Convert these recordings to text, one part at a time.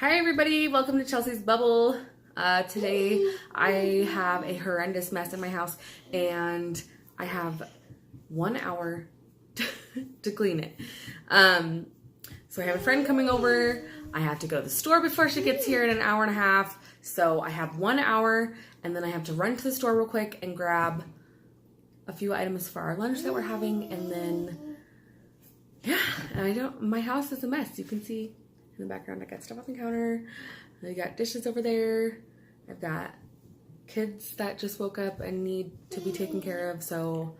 Hi everybody, welcome to Chelsea's Bubble. Today I have a horrendous mess in my house and I have 1 hour to clean it. So I have a friend coming over. I have to go to the store before she gets here in an hour and a half. So I have 1 hour and then I have to run to the store real quick and grab a few items for our lunch that we're having, and then my house is a mess. You can see in the background I got stuff on the counter. I got dishes over there. I've got kids that just woke up and need to be taken care of. So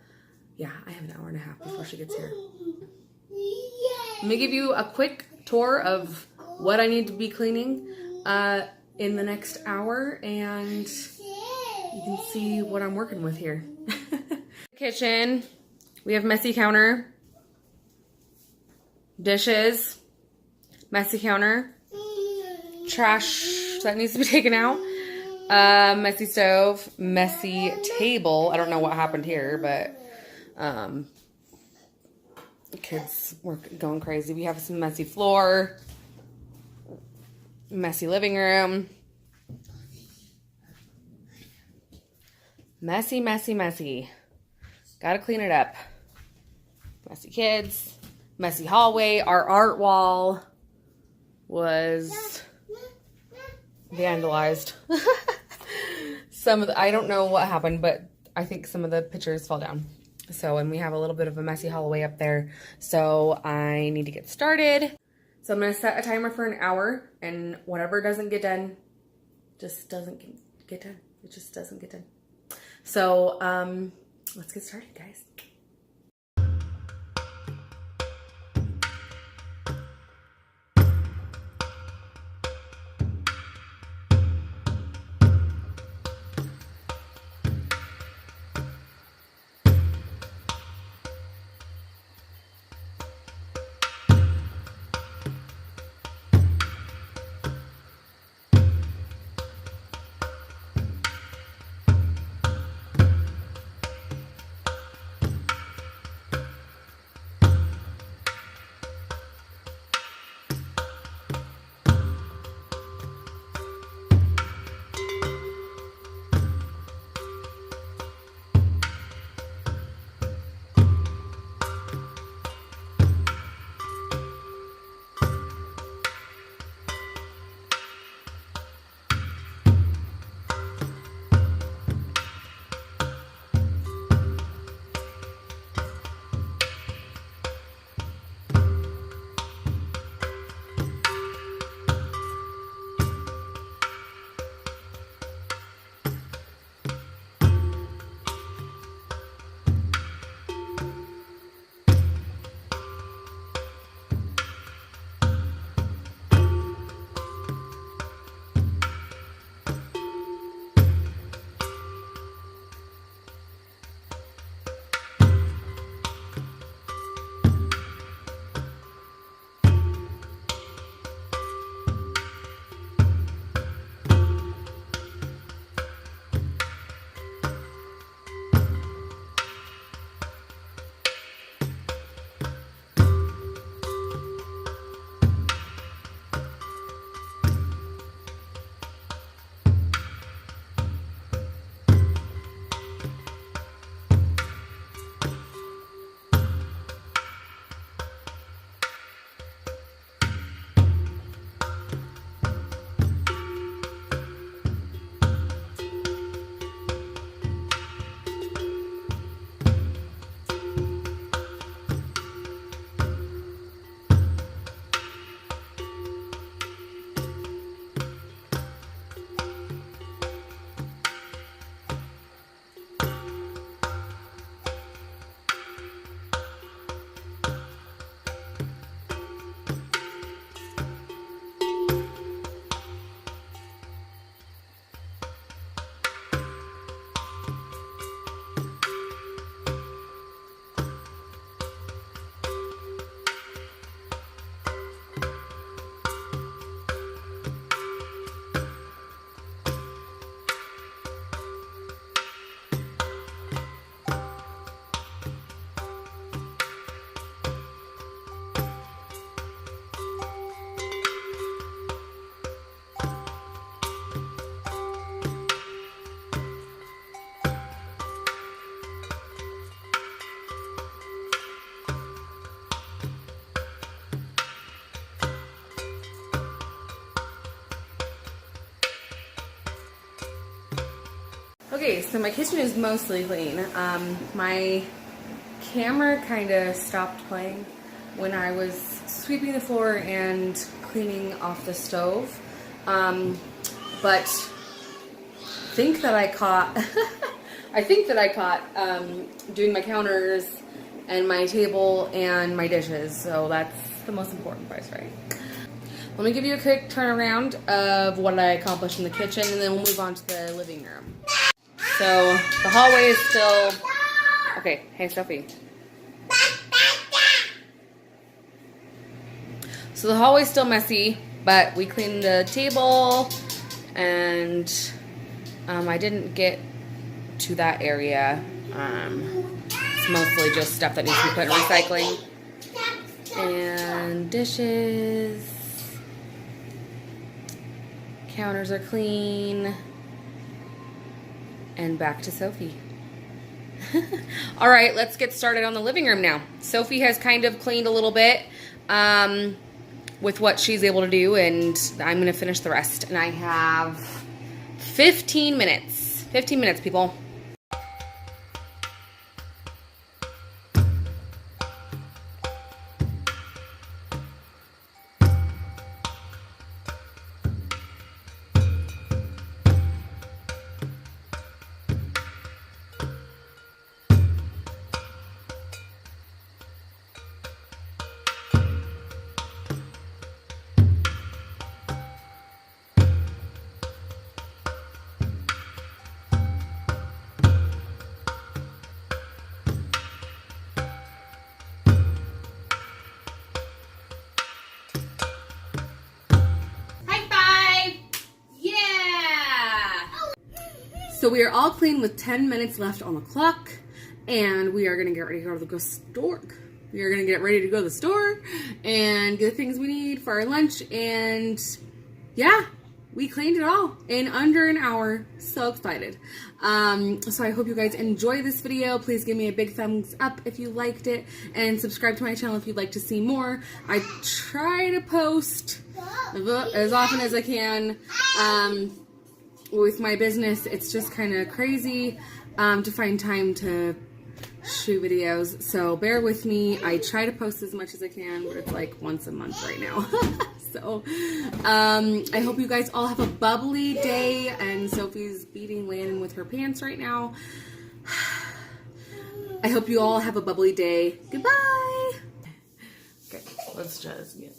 yeah, I have an hour and a half before she gets here. Let me give you a quick tour of what I need to be cleaning in the next hour, and you can see what I'm working with here. Kitchen, we have messy counter, dishes, messy counter, trash that needs to be taken out, messy stove, messy table. I don't know what happened here, but kids were going crazy. We have some messy floor, messy living room, messy, messy, messy. Gotta clean it up. Messy kids, messy hallway. Our art wall was vandalized. I don't know what happened, but I think some of the pictures fell down. So, and we have a little bit of a messy hallway up there. So I need to get started. So I'm gonna set a timer for an hour, and whatever doesn't get done, just doesn't get done. It just doesn't get done. So, let's get started, guys. Okay, so my kitchen is mostly clean. My camera kind of stopped playing when I was sweeping the floor and cleaning off the stove. But think that I caught doing my counters and my table and my dishes, so that's the most important part, right? Let me give you a quick turnaround of what I accomplished in the kitchen, and then we'll move on to the living room. So the hallway is still okay. Hey, Sophie. So the hallway's still messy, but we cleaned the table, and I didn't get to that area. It's mostly just stuff that needs to be put in recycling. And dishes. Counters are clean. And back to Sophie. All right, let's get started on the living room now. Sophie has kind of cleaned a little bit with what she's able to do, and I'm going to finish the rest. And I have 15 minutes. 15 minutes, people. So we are all clean with 10 minutes left on the clock, and we are going to get ready to go to the store. We are going to get ready to go to the store and get the things we need for our lunch, and yeah, we cleaned it all in under an hour. So excited. So I hope you guys enjoy this video. Please give me a big thumbs up if you liked it, and subscribe to my channel if you'd like to see more. I try to post as often as I can. With my business, it's just kind of crazy to find time to shoot videos, so bear with me. I try to post as much as I can, but it's like once a month right now. So I hope you guys all have a bubbly day, and Sophie's beating Landon with her pants right now. I hope you all have a bubbly day. Goodbye. Okay, let's just get